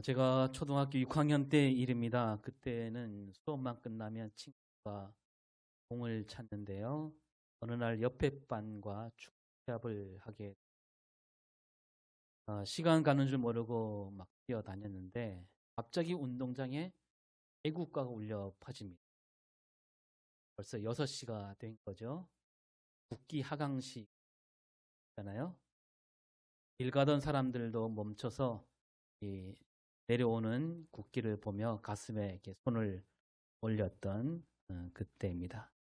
제가 초등학교 6학년 때 일입니다. 그때는 수업만 끝나면 친구가 공을 찼는데요. 어느 날 옆에 반과 축구시합을 하게 시간 가는 줄 모르고 막 뛰어다녔는데 갑자기 운동장에 애국가가 울려 퍼집니다. 벌써 6시가 된 거죠. 국기 하강식이잖아요. 길 가던 사람들도 멈춰서 이 내려오는 국기를 보며 가슴에 이렇게 손을 올렸던 그때입니다.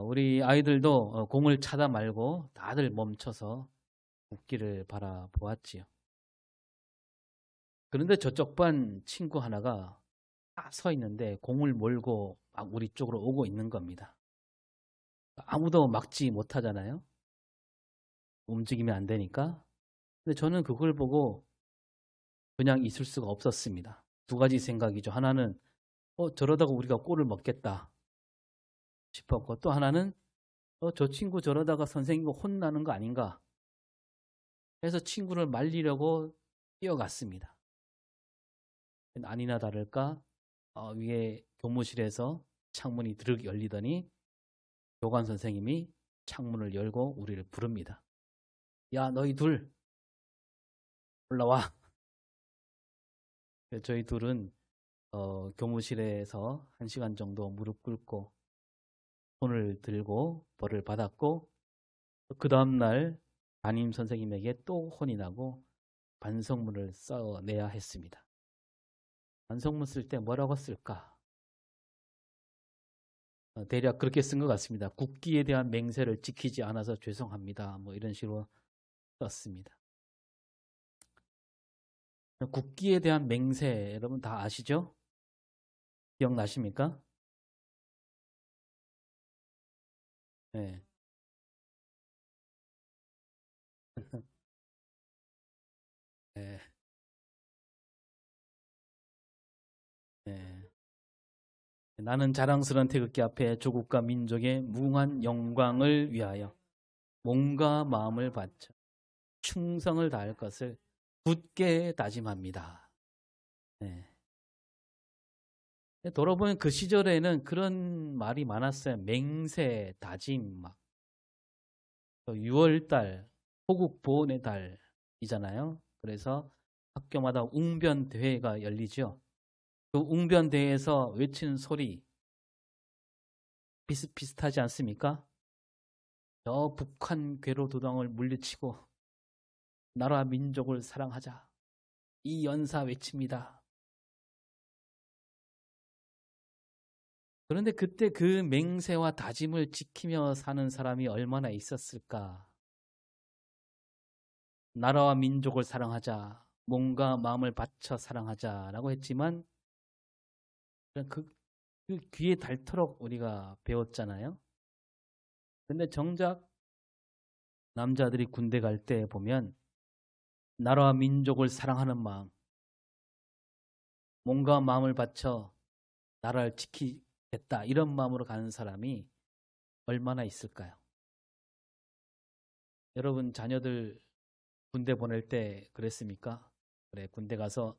우리 아이들도 공을 차다 말고 다들 멈춰서 국기를 바라보았지요. 그런데 저쪽 반 친구 하나가 딱 서 있는데 공을 몰고 막 우리 쪽으로 오고 있는 겁니다. 아무도 막지 못하잖아요. 움직이면 안 되니까. 근데 저는 그걸 보고 그냥 있을 수가 없었습니다. 두 가지 생각이죠. 하나는 저러다가 우리가 골을 먹겠다 싶었고, 또 하나는 저 친구 저러다가 선생님과 혼나는 거 아닌가 해서 친구를 말리려고 뛰어갔습니다. 아니나 다를까 위에 교무실에서 창문이 드륵 열리더니 교관 선생님이 창문을 열고 우리를 부릅니다. 야, 너희 둘 올라와. 저희 둘은 교무실에서 1시간 정도 무릎 꿇고 손을 들고 벌을 받았고, 그 다음날 담임 선생님에게 또 혼이 나고 반성문을 써내야 했습니다. 반성문 쓸 때 뭐라고 쓸까? 대략 그렇게 쓴 것 같습니다. 국기에 대한 맹세를 지키지 않아서 죄송합니다. 뭐 이런 식으로 썼습니다. 국기에 대한 맹세 여러분 다 아시죠? 기억나십니까? 네. 네. 네. 나는 자랑스러운 태극기 앞에 조국과 민족의 무궁한 영광을 위하여 몸과 마음을 바쳐 충성을 다할 것을 굳게 다짐합니다. 네. 돌아보면 그 시절에는 그런 말이 많았어요. 맹세, 다짐, 막 6월달 호국 보훈의 달이잖아요. 그래서 학교마다 웅변 대회가 열리죠. 그 웅변 대회에서 외치는 소리 비슷비슷하지 않습니까? 저 북한 괴로 도당을 물리치고 나라 민족을 사랑하자. 이 연사 외칩니다. 그런데 그때 그 맹세와 다짐을 지키며 사는 사람이 얼마나 있었을까? 나라와 민족을 사랑하자. 몸과 마음을 바쳐 사랑하자라고 했지만 그 귀에 닳도록 우리가 배웠잖아요. 근데 정작 남자들이 군대 갈 때 보면 나라와 민족을 사랑하는 마음, 몸과 마음을 바쳐 나라를 지키겠다 이런 마음으로 가는 사람이 얼마나 있을까요? 여러분 자녀들 군대 보낼 때 그랬습니까? 그래, 군대 가서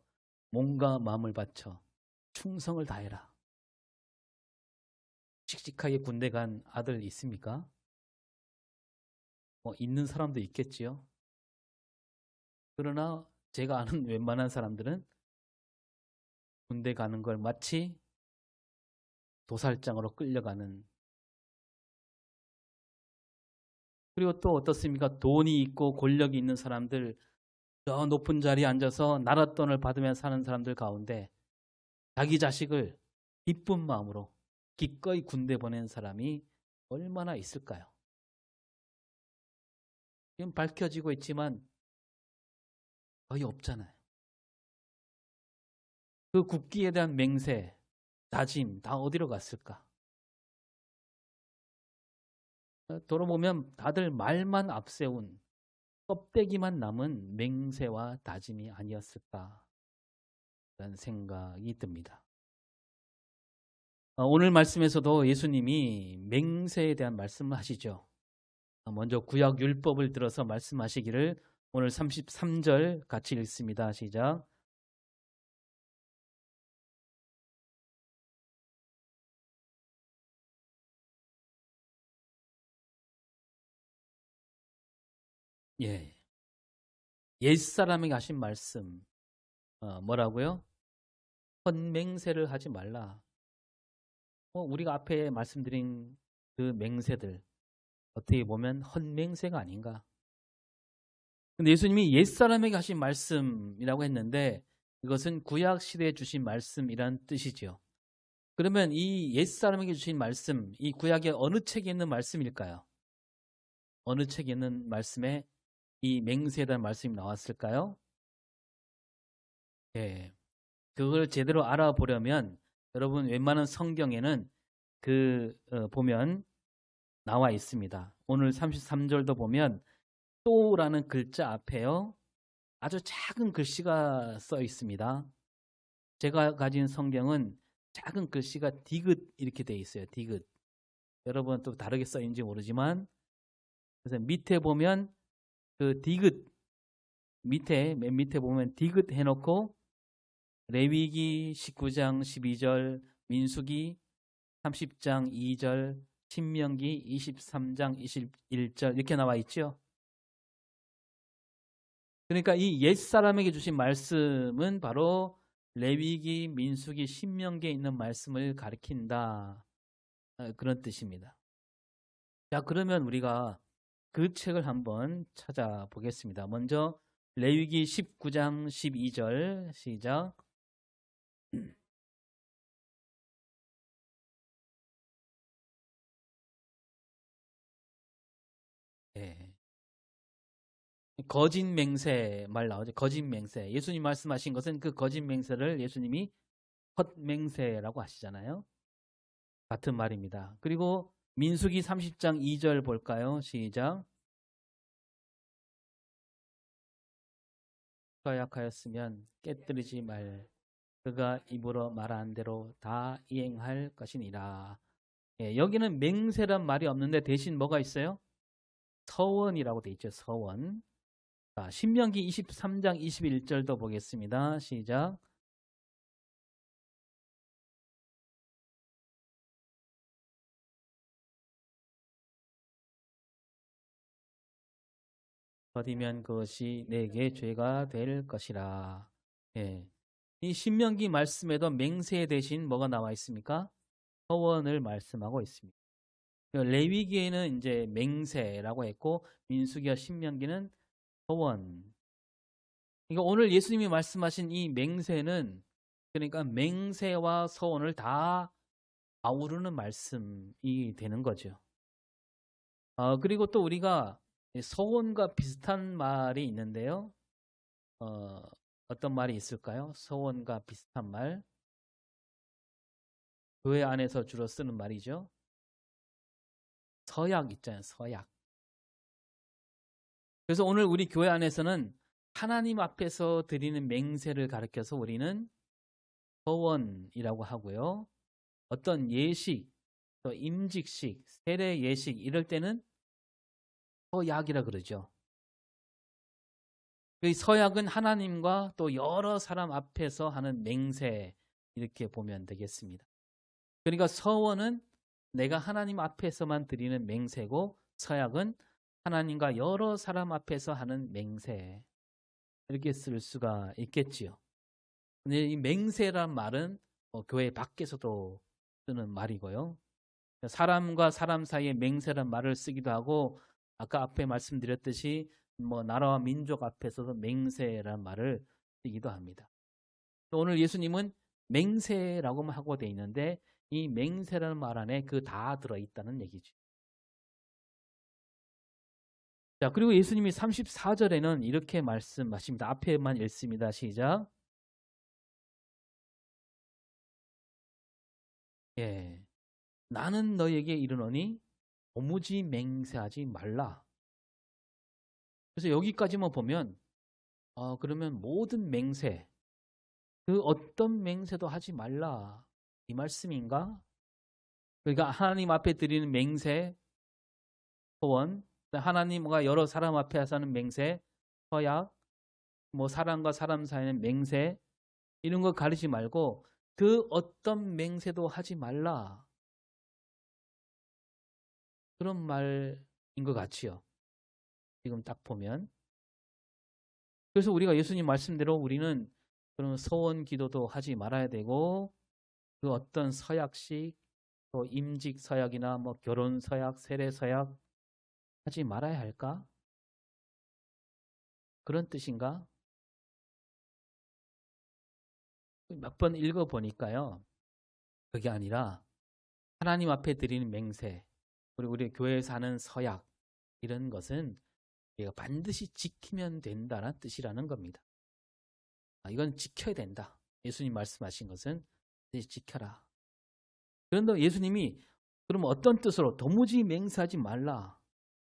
몸과 마음을 바쳐 충성을 다해라. 씩씩하게 군대 간 아들 있습니까? 있는 사람도 있겠지요. 그러나 제가 아는 웬만한 사람들은 군대 가는 걸 마치 도살장으로 끌려가는. 그리고 또 어떻습니까? 돈이 있고 권력이 있는 사람들, 저 높은 자리에 앉아서 나랏돈을 받으며 사는 사람들 가운데 자기 자식을 기쁜 마음으로 기꺼이 군대 보낸 사람이 얼마나 있을까요? 지금 밝혀지고 있지만 거의 없잖아요. 그 국기에 대한 맹세, 다짐 다 어디로 갔을까? 돌아보면 다들 말만 앞세운 껍데기만 남은 맹세와 다짐이 아니었을까 라는 생각이 듭니다. 오늘 말씀에서도 예수님이 맹세에 대한 말씀을 하시죠. 먼저 구약 율법을 들어서 말씀하시기를 오늘 33절 같이 읽습니다. 시작. 예. 옛사람에게 하신 말씀, 뭐라고요? 헛맹세를 하지 말라. 우리가 앞에 말씀드린 그 맹세들, 어떻게 보면 헛맹세가 아닌가. 근데 예수님이 옛사람에게 하신 말씀이라고 했는데, 이것은 구약시대에 주신 말씀이란 뜻이죠. 그러면 이 옛사람에게 주신 말씀, 이 구약의 어느 책에 있는 말씀일까요? 어느 책에 있는 말씀에 이 맹세에 대한 말씀이 나왔을까요? 예. 그걸 제대로 알아보려면 여러분 웬만한 성경에는 보면 나와 있습니다. 오늘 33절도 보면 또라는 글자 앞에요. 아주 작은 글씨가 써 있습니다. 제가 가진 성경은 작은 글씨가 디귿 이렇게 돼 있어요. 디귿. 여러분 또 다르게 써 있는지 모르지만 그래서 밑에 보면 그 디귿 맨 밑에 보면 디귿 해놓고 레위기 19장 12절, 민수기 30장 2절, 신명기 23장 21절 이렇게 나와 있죠. 그러니까 이 옛사람에게 주신 말씀은 바로 레위기, 민수기, 신명기에 있는 말씀을 가리킨다. 그런 뜻입니다. 자, 그러면 우리가 그 책을 한번 찾아보겠습니다. 먼저 레위기 19장 12절 시작. 네. 거짓 맹세 말 나오죠. 거짓 맹세. 예수님 말씀하신 것은 그 거짓 맹세를 예수님이 헛맹세라고 하시잖아요. 같은 말입니다. 그리고 민수기 30장 2절 볼까요? 시작. 허약하였으면 깨뜨리지 말. 그가 입으로 말한 대로 다 이행할 것이니라. 예, 여기는 맹세란 말이 없는데 대신 뭐가 있어요? 서원이라고 돼 있죠. 서원. 자, 신명기 23장 21절도 보겠습니다. 시작. 더디면 그것이 내게 죄가 될 것이라. 예. 이 신명기 말씀에도 맹세 대신 뭐가 나와 있습니까? 서원을 말씀하고 있습니다. 레위기에는 이제 맹세라고 했고 민수기와 신명기는 서원. 그러니까 오늘 예수님이 말씀하신 이 맹세는 그러니까 맹세와 서원을 다 아우르는 말씀이 되는 거죠. 그리고 또 우리가 서원과 비슷한 말이 있는데요. 어떤 말이 있을까요? 서원과 비슷한 말. 교회 안에서 주로 쓰는 말이죠. 서약 있잖아요. 서약. 그래서 오늘 우리 교회 안에서는 하나님 앞에서 드리는 맹세를 가르쳐서 우리는 서원이라고 하고요. 어떤 예식, 또 임직식, 세례 예식 이럴 때는 서약이라 그러죠. 이 서약은 하나님과 또 여러 사람 앞에서 하는 맹세 이렇게 보면 되겠습니다. 그러니까 서원은 내가 하나님 앞에서만 드리는 맹세고 서약은 하나님과 여러 사람 앞에서 하는 맹세 이렇게 쓸 수가 있겠지요. 근데 이 맹세란 말은 교회 밖에서도 쓰는 말이고요. 사람과 사람 사이에 맹세란 말을 쓰기도 하고 아까 앞에 말씀드렸듯이 나라와 민족 앞에서도 맹세란 말을 쓰기도 합니다. 오늘 예수님은 맹세라고만 하고 돼 있는데 이 맹세라는 말 안에 그 다 들어있다는 얘기죠. 자, 그리고 예수님이 34절에는 이렇게 말씀하십니다. 앞에만 읽습니다. 시작. 예, 나는 너에게 이르노니 도무지 맹세하지 말라. 그래서 여기까지만 보면 그러면 모든 맹세, 그 어떤 맹세도 하지 말라 이 말씀인가? 그러니까 하나님 앞에 드리는 맹세, 소원, 하나님과 여러 사람 앞에 하는 맹세, 서약, 사람과 사람 사이는 맹세 이런 거 가리지 말고 그 어떤 맹세도 하지 말라 그런 말인 것 같지요. 지금 딱 보면. 그래서 우리가 예수님 말씀대로 우리는 그런 서원 기도도 하지 말아야 되고, 그 어떤 서약식, 또 임직 서약이나 뭐 결혼 서약, 세례 서약 하지 말아야 할까? 그런 뜻인가? 몇 번 읽어보니까요. 그게 아니라 하나님 앞에 드리는 맹세, 그리고 우리 교회에서 하는 서약, 이런 것은 우리가 반드시 지키면 된다는 뜻이라는 겁니다. 이건 지켜야 된다. 예수님 말씀하신 것은 반드시 지켜라. 그런데 예수님이 그럼 어떤 뜻으로 도무지 맹세하지 말라.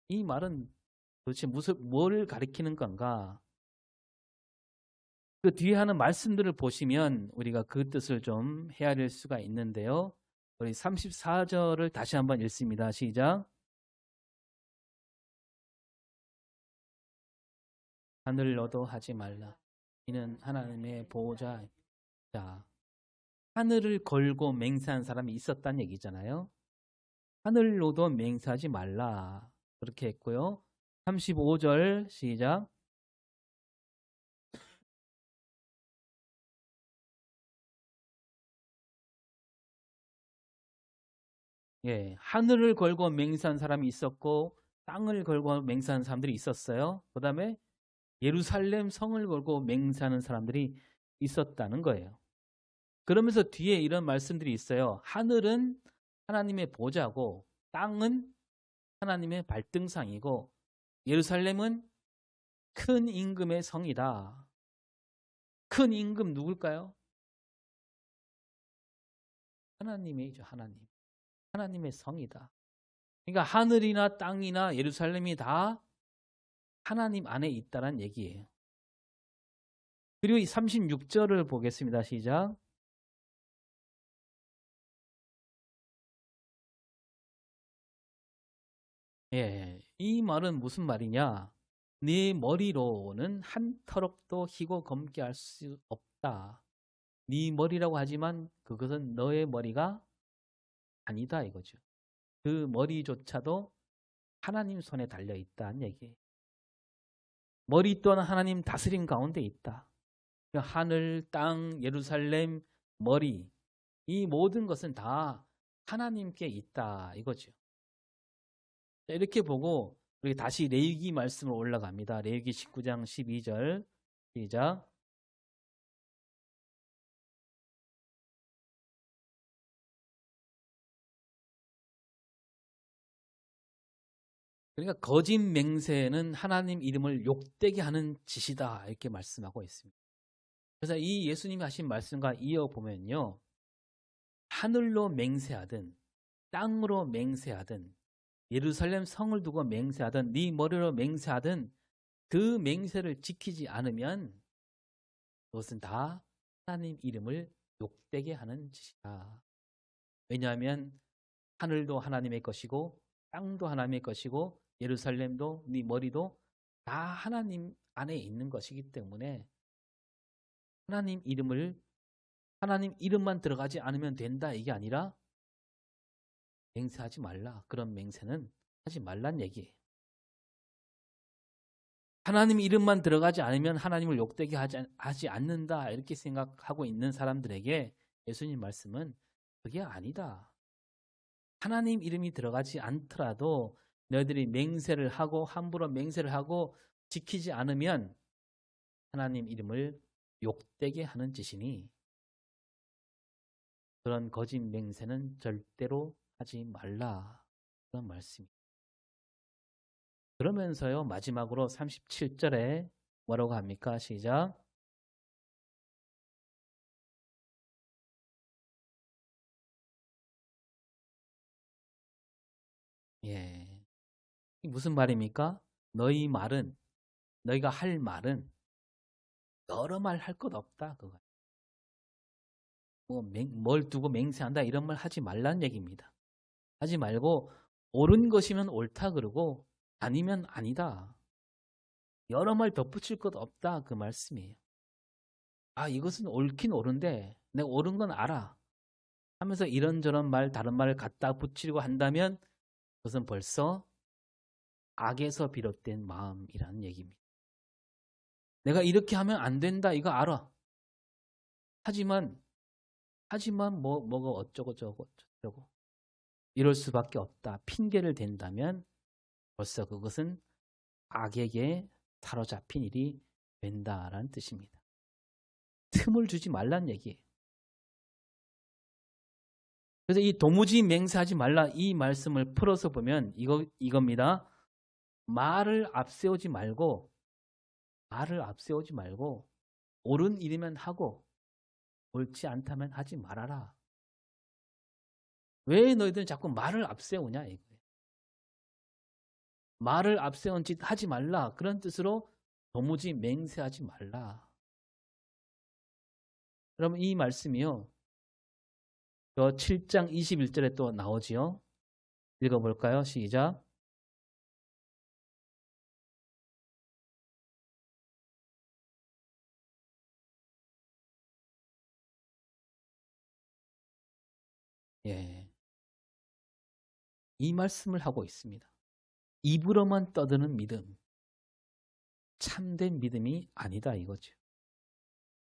이 말은 도대체 뭘 가리키는 건가? 그 뒤에 하는 말씀들을 보시면 우리가 그 뜻을 좀 헤아릴 수가 있는데요. 우리 34절을 다시 한번 읽습니다. 시작. 하늘로도 하지 말라. 이는 하나님의 보호자. 자, 하늘을 걸고 맹세한 사람이 있었다는 얘기잖아요. 하늘로도 맹세하지 말라. 그렇게 했고요. 35절 시작. 예, 하늘을 걸고 맹세한 사람이 있었고 땅을 걸고 맹세한 사람들이 있었어요. 그 다음에 예루살렘 성을 걸고 맹세하는 사람들이 있었다는 거예요. 그러면서 뒤에 이런 말씀들이 있어요. 하늘은 하나님의 보좌고 땅은 하나님의 발등상이고 예루살렘은 큰 임금의 성이다. 큰 임금 누굴까요? 하나님이죠. 하나님의 성이다. 그러니까 하늘이나 땅이나 예루살렘이 다 하나님 안에 있다는 얘기예요. 그리고 이 36절을 보겠습니다. 시작. 예, 이 말은 무슨 말이냐? 네 머리로는 한 터럭도 희고 검게 할 수 없다. 네 머리라고 하지만 그것은 너의 머리가 아니다 이거죠. 그 머리조차도 하나님 손에 달려 있다는 얘기예요. 머리 또한 하나님 다스림 가운데 있다. 하늘, 땅, 예루살렘, 머리, 이 모든 것은 다 하나님께 있다 이거죠. 이렇게 보고 우리 다시 레위기 말씀으로 올라갑니다. 레위기 19장 12절 시작. 그러니까 거짓 맹세는 하나님 이름을 욕되게 하는 짓이다 이렇게 말씀하고 있습니다. 그래서 이 예수님이 하신 말씀과 이어보면요. 하늘로 맹세하든 땅으로 맹세하든 예루살렘 성을 두고 맹세하든 네 머리로 맹세하든 그 맹세를 지키지 않으면 그것은 다 하나님 이름을 욕되게 하는 짓이다. 왜냐하면 하늘도 하나님의 것이고 땅도 하나님의 것이고 예루살렘도 네 머리도 다 하나님 안에 있는 것이기 때문에 하나님 이름만 들어가지 않으면 된다 이게 아니라 맹세하지 말라. 그런 맹세는 하지 말란 얘기예요. 하나님 이름만 들어가지 않으면 하나님을 욕되게 하지 않는다 이렇게 생각하고 있는 사람들에게 예수님 말씀은 그게 아니다. 하나님 이름이 들어가지 않더라도 너희들이 맹세를 하고 함부로 맹세를 하고 지키지 않으면 하나님 이름을 욕되게 하는 짓이니 그런 거짓 맹세는 절대로 하지 말라. 그런 말씀입니다. 그러면서요 마지막으로 37절에 뭐라고 합니까? 시작. 예. 무슨 말입니까? 너희가 할 말은 여러 말 할 것 없다. 그거. 뭘 두고 맹세한다 이런 말 하지 말란 얘기입니다. 하지 말고 옳은 것이면 옳다 그러고 아니면 아니다. 여러 말 덧붙일 것 없다 그 말씀이에요. 이것은 옳긴 옳은데 내가 옳은 건 알아 하면서 이런저런 말 다른 말을 갖다 붙이려고 한다면 그것은 벌써 악에서 비롯된 마음이라는 얘기입니다. 내가 이렇게 하면 안 된다 이거 알아. 하지만 뭐가 어쩌고 저쩌고 이럴 수밖에 없다. 핑계를 댄다면 벌써 그것은 악에게 사로잡힌 일이 된다라는 뜻입니다. 틈을 주지 말란 얘기예요. 그래서 이 도무지 맹세하지 말라 이 말씀을 풀어서 보면 이겁니다. 말을 앞세우지 말고 옳은 일이면 하고 옳지 않다면 하지 말아라. 왜 너희들은 자꾸 말을 앞세우냐 이거예요. 말을 앞세운 짓 하지 말라. 그런 뜻으로 도무지 맹세하지 말라. 그러면 이 말씀이요. 저 7장 21절에 또 나오지요. 읽어볼까요? 시작. 예. 이 말씀을 하고 있습니다. 입으로만 떠드는 믿음. 참된 믿음이 아니다 이거죠.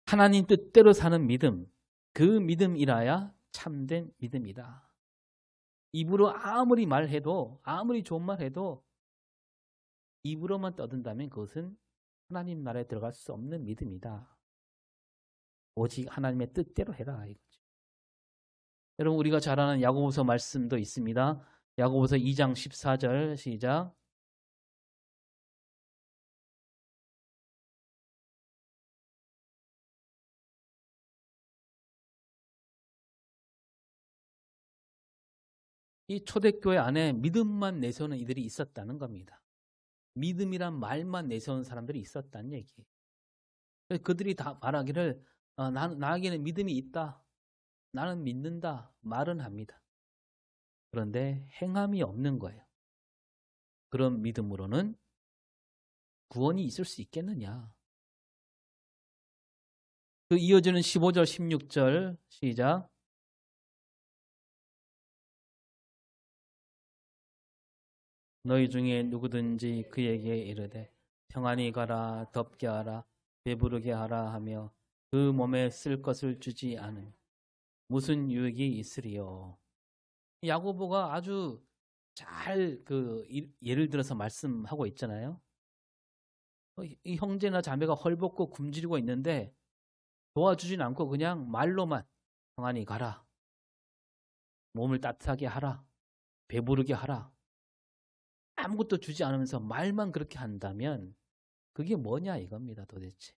하나님 뜻대로 사는 믿음. 그 믿음이라야 참된 믿음이다. 입으로 아무리 말해도 아무리 좋은 말해도 입으로만 떠든다면 그것은 하나님 나라에 들어갈 수 없는 믿음이다. 오직 하나님의 뜻대로 해라 이거죠. 여러분 우리가 잘 아는 야고보서 말씀도 있습니다. 야고보서 2장 14절 시작. 이 초대교회 안에 믿음만 내세우는 이들이 있었다는 겁니다. 믿음이란 말만 내세우는 사람들이 있었다는 얘기예요. 그들이 다 말하기를 나에게는 믿음이 있다. 나는 믿는다. 말은 합니다. 그런데 행함이 없는 거예요. 그런 믿음으로는 구원이 있을 수 있겠느냐. 그 이어지는 15절 16절 시작. 너희 중에 누구든지 그에게 이르되 평안히 가라 덥게 하라 배부르게 하라 하며 그 몸에 쓸 것을 주지 않으면 무슨 유익이 있으리요. 야고보가 아주 잘 예를 들어서 말씀하고 있잖아요. 이 형제나 자매가 헐벗고 굶주리고 있는데 도와주진 않고 그냥 말로만 평안히 가라. 몸을 따뜻하게 하라. 배부르게 하라. 아무것도 주지 않으면서 말만 그렇게 한다면 그게 뭐냐 이겁니다 도대체.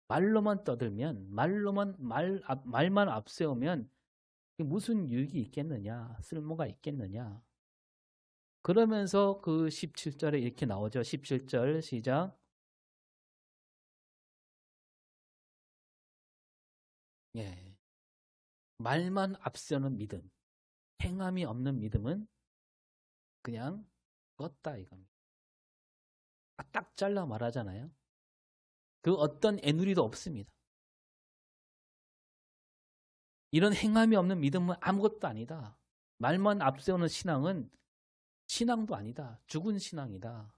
말로만 떠들면 말만 앞세우면 무슨 유익이 있겠느냐. 쓸모가 있겠느냐. 그러면서 그 17절에 이렇게 나오죠. 17절 시작. 예. 말만 앞세우는 믿음, 행함이 없는 믿음은 그냥 껐다 이겁니다. 딱 잘라 말하잖아요. 그 어떤 애누리도 없습니다. 이런 행함이 없는 믿음은 아무것도 아니다. 말만 앞세우는 신앙은 신앙도 아니다. 죽은 신앙이다.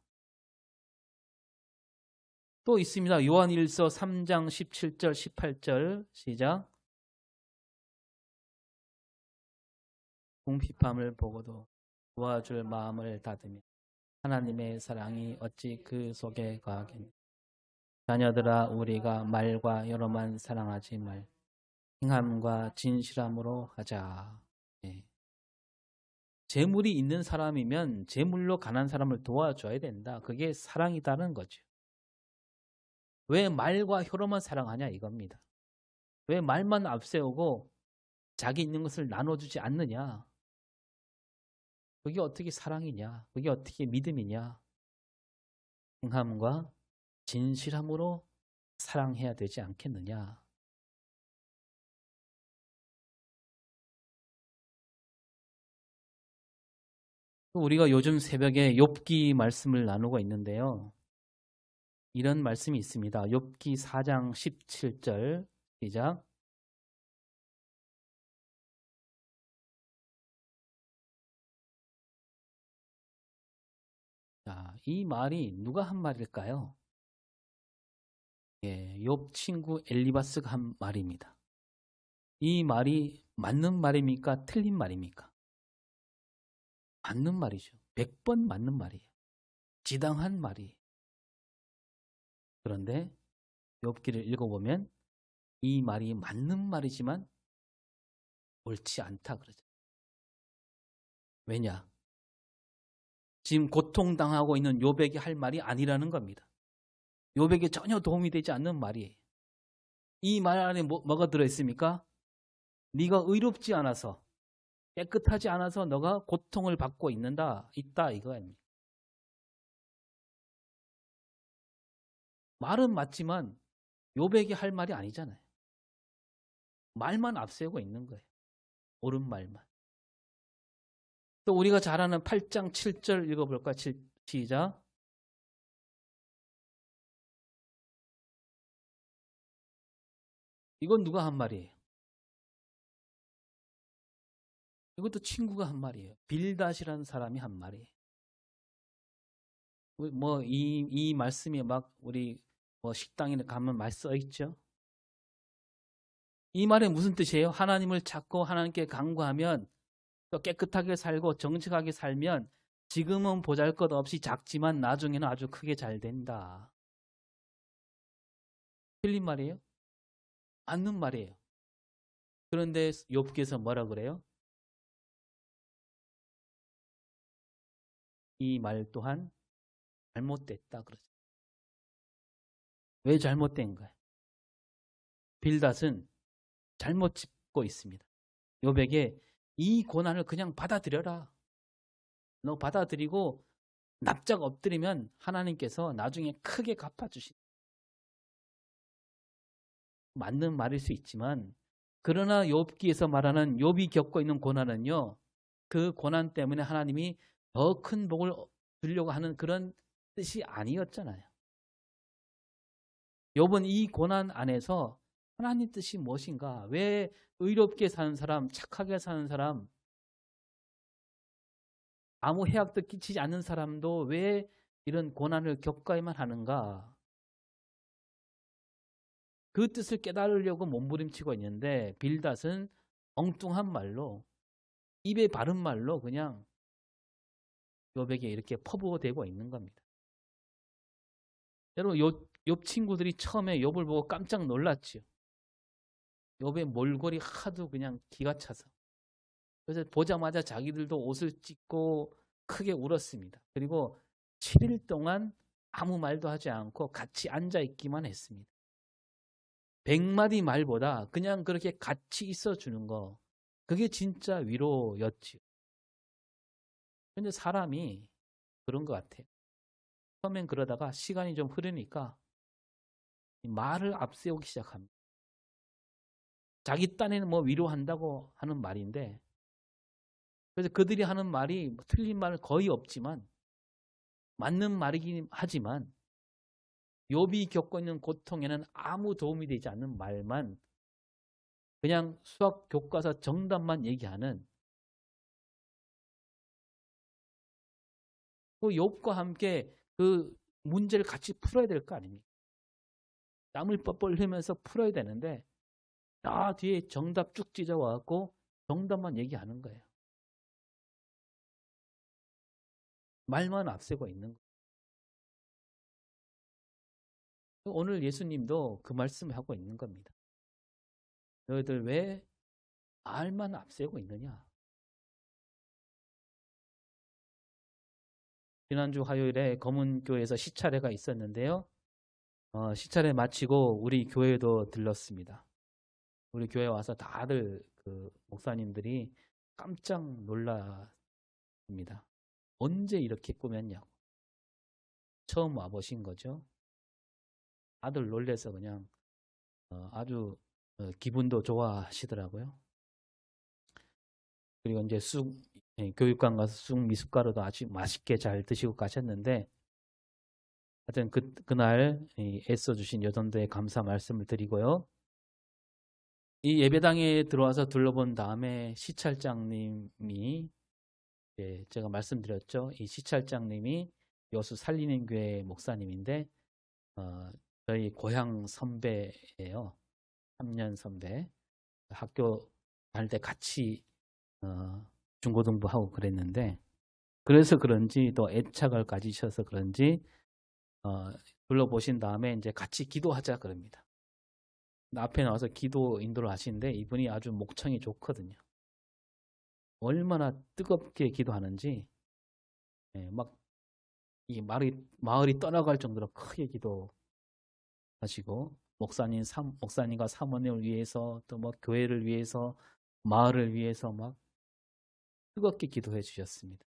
또 있습니다. 요한일서 3장 17절 18절 시작. 궁핍함을 보고도 도와줄 마음을 닫으며 하나님의 사랑이 어찌 그 속에 거하겠느냐. 자녀들아 우리가 말과 여로만 사랑하지 말 행함과 진실함으로 하자. 네. 재물이 있는 사람이면 재물로 가난한 사람을 도와줘야 된다. 그게 사랑이다는 거죠. 왜 말과 혀로만 사랑하냐 이겁니다. 왜 말만 앞세우고 자기 있는 것을 나눠주지 않느냐. 그게 어떻게 사랑이냐. 그게 어떻게 믿음이냐. 행함과 진실함으로 사랑해야 되지 않겠느냐. 우리가 요즘 새벽에 욥기 말씀을 나누고 있는데요. 이런 말씀이 있습니다. 욥기 4장 17절 시작. 이 말이 누가 한 말일까요? 예, 욥 친구 엘리바스가 한 말입니다. 이 말이 맞는 말입니까? 틀린 말입니까? 맞는 말이죠. 100번 맞는 말이에요. 지당한 말이에요. 그런데 욥기를 읽어보면 이 말이 맞는 말이지만 옳지 않다 그러죠. 왜냐? 지금 고통당하고 있는 욥에게 할 말이 아니라는 겁니다. 욥에게 전혀 도움이 되지 않는 말이에요. 이 말 안에 뭐가 들어있습니까? 네가 의롭지 않아서, 깨끗하지 않아서 너가 고통을 받고 있다 이거입니다. 말은 맞지만 욥에게 할 말이 아니잖아요. 말만 앞세우고 있는 거예요. 옳은 말만. 또 우리가 잘 아는 8장 7절 읽어볼까? 시작. 이건 누가 한 말이에요? 이것도 친구가 한 말이에요. 빌닷이라는 사람이 한 말이에요. 뭐 이 말씀이 막 우리 뭐 식당에 가면 많이 써 있죠. 이 말이 무슨 뜻이에요? 하나님을 찾고 하나님께 간구하면 또 깨끗하게 살고 정직하게 살면 지금은 보잘것없이 작지만 나중에는 아주 크게 잘 된다. 틀린 말이에요? 맞는 말이에요. 그런데 욥기에서 뭐라 그래요? 이 말 또한 잘못됐다 그러죠. 왜 잘못된 거예요? 빌닷은 잘못 짚고 있습니다. 욥에게 이 고난을 그냥 받아들여라. 너 받아들이고 납작 엎드리면 하나님께서 나중에 크게 갚아주신다. 맞는 말일 수 있지만 그러나 욥기에서 말하는 욥이 겪고 있는 고난은요. 그 고난 때문에 하나님이 더 큰 복을 주려고 하는 그런 뜻이 아니었잖아요. 욥은 이 고난 안에서 하나님 뜻이 무엇인가? 왜 의롭게 사는 사람, 착하게 사는 사람, 아무 해악도 끼치지 않는 사람도 왜 이런 고난을 겪어야만 하는가? 그 뜻을 깨달으려고 몸부림치고 있는데 빌닷은 엉뚱한 말로 입에 바른 말로 그냥 욥에게 이렇게 퍼부어대고 있는 겁니다. 여러분 욥 친구들이 처음에 욥을 보고 깜짝 놀랐지요. 욥의 몰골이 하도 그냥 기가 차서. 그래서 보자마자 자기들도 옷을 찢고 크게 울었습니다. 그리고 7일 동안 아무 말도 하지 않고 같이 앉아 있기만 했습니다. 100마디 말보다 그냥 그렇게 같이 있어 주는 거, 그게 진짜 위로였지요. 근데 사람이 그런 것 같아요. 처음엔 그러다가 시간이 좀 흐르니까 말을 앞세우기 시작합니다. 자기 딴에는 뭐 위로한다고 하는 말인데, 그래서 그들이 하는 말이 틀린 말은 거의 없지만 맞는 말이긴 하지만 욥이 겪고 있는 고통에는 아무 도움이 되지 않는 말만, 그냥 수학 교과서 정답만 얘기하는, 그 욥과 함께 그 문제를 같이 풀어야 될 거 아닙니까? 땀을 뻘뻘 흘리면서 풀어야 되는데 다 뒤에 정답 쭉 찢어와갖고 정답만 얘기하는 거예요. 말만 앞세고 있는 거예요. 오늘 예수님도 그 말씀을 하고 있는 겁니다. 너희들 왜 말만 앞세우고 있느냐? 지난주 화요일에 검은교회에서 시차례가 있었는데요. 시차례 마치고 우리 교회도 들렀습니다. 우리 교회 와서 다들 그 목사님들이 깜짝 놀랐습니다. 언제 이렇게 꾸몄냐고. 처음 와보신 거죠. 다들 놀래서 그냥 아주 기분도 좋아하시더라고요. 그리고 이제 교육관 가서 쑥 미숫가루도 아주 맛있게 잘 드시고 가셨는데, 하여튼 그날 애써주신 여전도에 감사 말씀을 드리고요. 이 예배당에 들어와서 둘러본 다음에 시찰장님이, 제가 말씀드렸죠. 이 시찰장님이 여수 살리는 교회 목사님인데 저희 고향 선배예요. 3년 선배. 학교 다닐 때 같이 중고등부하고 그랬는데, 그래서 그런지 또 애착을 가지셔서 그런지 둘러보신 다음에 이제 같이 기도하자 그럽니다. 앞에 나와서 기도 인도를 하시는데 이분이 아주 목청이 좋거든요. 얼마나 뜨겁게 기도하는지 막 이 마을이 떠나갈 정도로 크게 기도하시고, 목사님과 사모님을 위해서 또 뭐 교회를 위해서 마을을 위해서 막 뜨겁게 기도해 주셨습니다.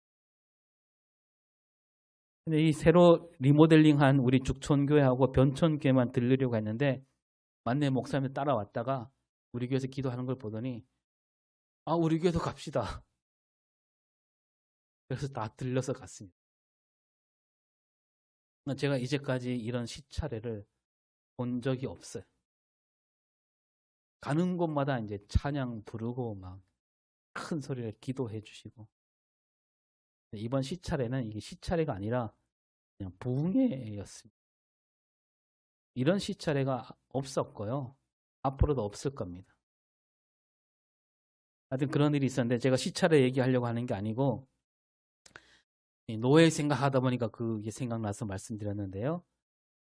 근데 이 새로 리모델링한 우리 죽촌교회하고 변촌교회만 들르려고 했는데 만내 목사님 따라왔다가 우리 교회에서 기도하는 걸 보더니 우리 교회도 갑시다. 그래서 다 들려서 갔습니다. 제가 이제까지 이런 시차례를 본 적이 없어요. 가는 곳마다 이제 찬양 부르고 막 큰 소리를 기도해 주시고, 이번 시차례는 이게 시차례가 아니라 그냥 부흥회였습니다. 이런 시차례가 없었고요. 앞으로도 없을 겁니다. 하여튼 그런 일이 있었는데 제가 시차례 얘기하려고 하는 게 아니고 노예 생각하다 보니까 그게 생각나서 말씀드렸는데요.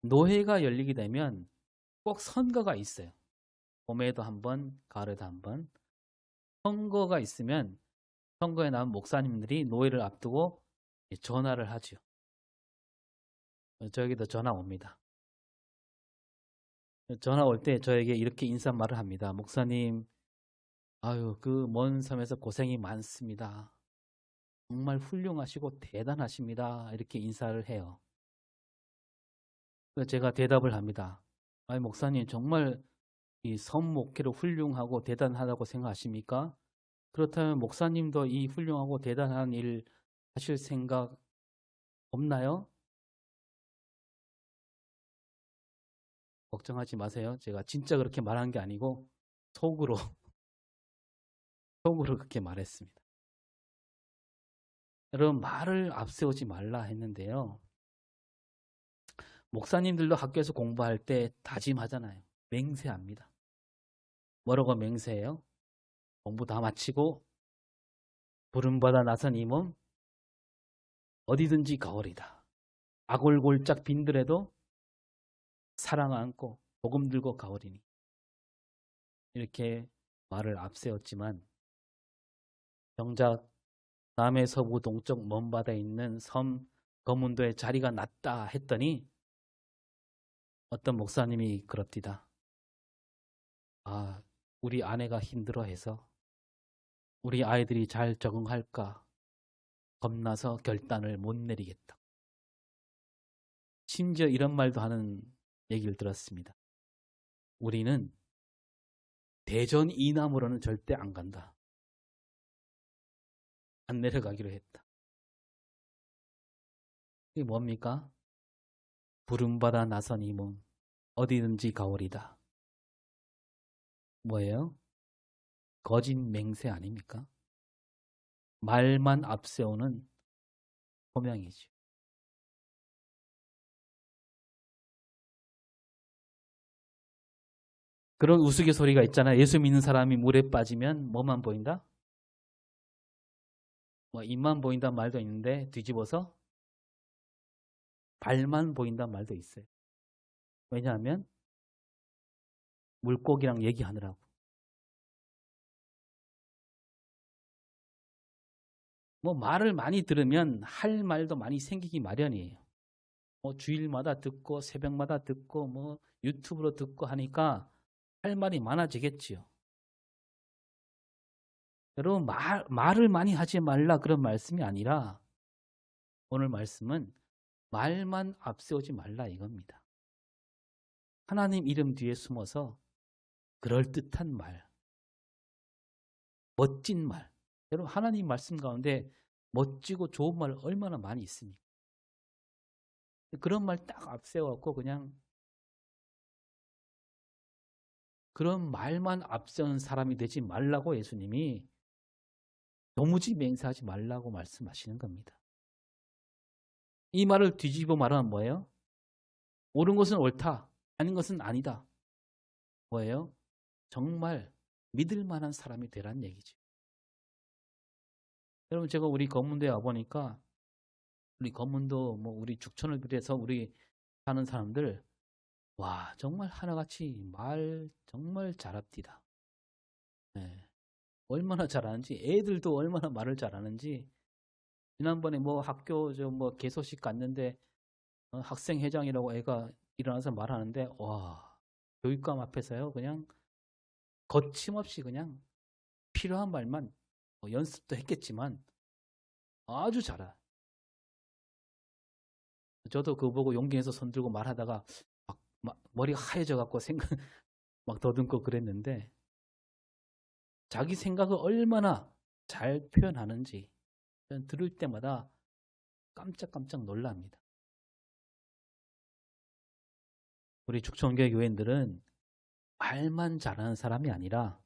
노회가 열리게 되면 꼭 선거가 있어요. 봄에도 한 번, 가을에도 한 번. 선거가 있으면 선거에 나온 목사님들이 노회를 앞두고 전화를 하죠. 저에게도 전화 옵니다. 전화 올 때 저에게 이렇게 인사말을 합니다. 목사님, 그 먼 섬에서 고생이 많습니다. 정말 훌륭하시고 대단하십니다. 이렇게 인사를 해요. 그래서 제가 대답을 합니다. 목사님, 정말 이 섬 목회로 훌륭하고 대단하다고 생각하십니까? 그렇다면 목사님도 이 훌륭하고 대단한 일 하실 생각 없나요? 걱정하지 마세요. 제가 진짜 그렇게 말한 게 아니고 속으로 그렇게 말했습니다. 여러분, 말을 앞세우지 말라 했는데요. 목사님들도 학교에서 공부할 때 다짐하잖아요. 맹세합니다. 뭐라고 맹세해요? 공부 다 마치고 부름받아 나선 이 몸 어디든지 가오리다. 아골골짝 빈들에도 사랑 안고 복음 들고 가오리니. 이렇게 말을 앞세웠지만 정작 남해 서부 동쪽 먼 바다에 있는 섬 거문도에 자리가 낮다 했더니 어떤 목사님이 그럽디다. 우리 아내가 힘들어해서 우리 아이들이 잘 적응할까 겁나서 결단을 못 내리겠다. 심지어 이런 말도 하는 얘기를 들었습니다. 우리는 대전 이남으로는 절대 안 간다. 안 내려가기로 했다. 이게 뭡니까? 부름받아 나선 이 몸 어디든지 가오리다. 뭐예요? 거짓 맹세 아닙니까? 말만 앞세우는 호명이죠. 그런 우스갯소리가 있잖아요. 예수 믿는 사람이 물에 빠지면 뭐만 보인다? 입만 보인다는 말도 있는데 뒤집어서 발만 보인다는 말도 있어요. 왜냐하면 물고기랑 얘기하느라고. 말을 많이 들으면 할 말도 많이 생기기 마련이에요. 주일마다 듣고 새벽마다 듣고 유튜브로 듣고 하니까 할 말이 많아지겠지요. 여러분, 말을 많이 하지 말라 그런 말씀이 아니라 오늘 말씀은 말만 앞세우지 말라 이겁니다. 하나님 이름 뒤에 숨어서 그럴듯한 말, 멋진 말. 여러분, 하나님 말씀 가운데 멋지고 좋은 말 얼마나 많이 있습니까? 그런 말 딱 앞세워갖고 그냥 그런 말만 앞세우는 사람이 되지 말라고 예수님이 도무지 맹세하지 말라고 말씀하시는 겁니다. 이 말을 뒤집어 말하면 뭐예요? 옳은 것은 옳다, 아닌 것은 아니다. 뭐예요? 정말 믿을 만한 사람이 되란 얘기죠. 여러분, 제가 우리 검문도에 와보니까 우리 검문도 우리 죽천을 비롯해서 우리 사는 사람들, 와, 정말 하나같이 말 정말 잘합디다. 네. 얼마나 잘하는지, 애들도 얼마나 말을 잘하는지. 지난번에 학교 개소식 갔는데 학생회장이라고 애가 일어나서 말하는데, 와, 교육감 앞에서요 그냥 거침없이 그냥 필요한 말만, 연습도 했겠지만 아주 잘해. 저도 그거 보고 용기 내서 손 들고 말하다가 막 머리가 하얘져 갖고 생각 막 더듬고 그랬는데, 자기 생각을 얼마나 잘 표현하는지 저는 들을 때마다 깜짝깜짝 놀랍니다. 우리 죽천교회 교인들은 말만 잘하는 사람이 아니라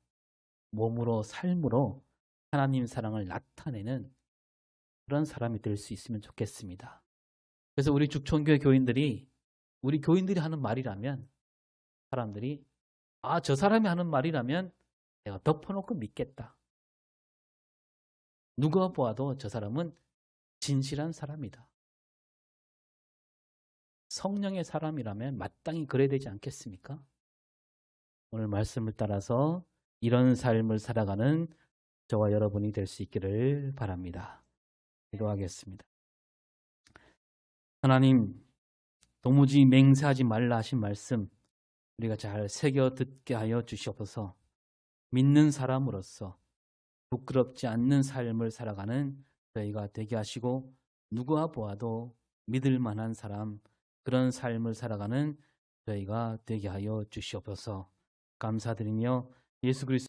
몸으로 삶으로 하나님 사랑을 나타내는 그런 사람이 될 수 있으면 좋겠습니다. 그래서 우리 죽천교회 교인들이, 우리 교인들이 하는 말이라면 사람들이, 아, 저 사람이 하는 말이라면 내가 덮어놓고 믿겠다. 누가 보아도 저 사람은 진실한 사람이다. 성령의 사람이라면 마땅히 그래야 되지 않겠습니까? 오늘 말씀을 따라서 이런 삶을 살아가는 저와 여러분이 될 수 있기를 바랍니다. 기도하겠습니다. 하나님, 도무지 맹세하지 말라 하신 말씀 우리가 잘 새겨 듣게 하여 주시옵소서. 믿는 사람으로서 부끄럽지 않는 삶을 살아가는 저희가 되게 하시고, 누구와 보아도 믿을 만한 사람, 그런 삶을 살아가는 저희가 되게 하여 주시옵소서. 감사드리며 예수 그리스도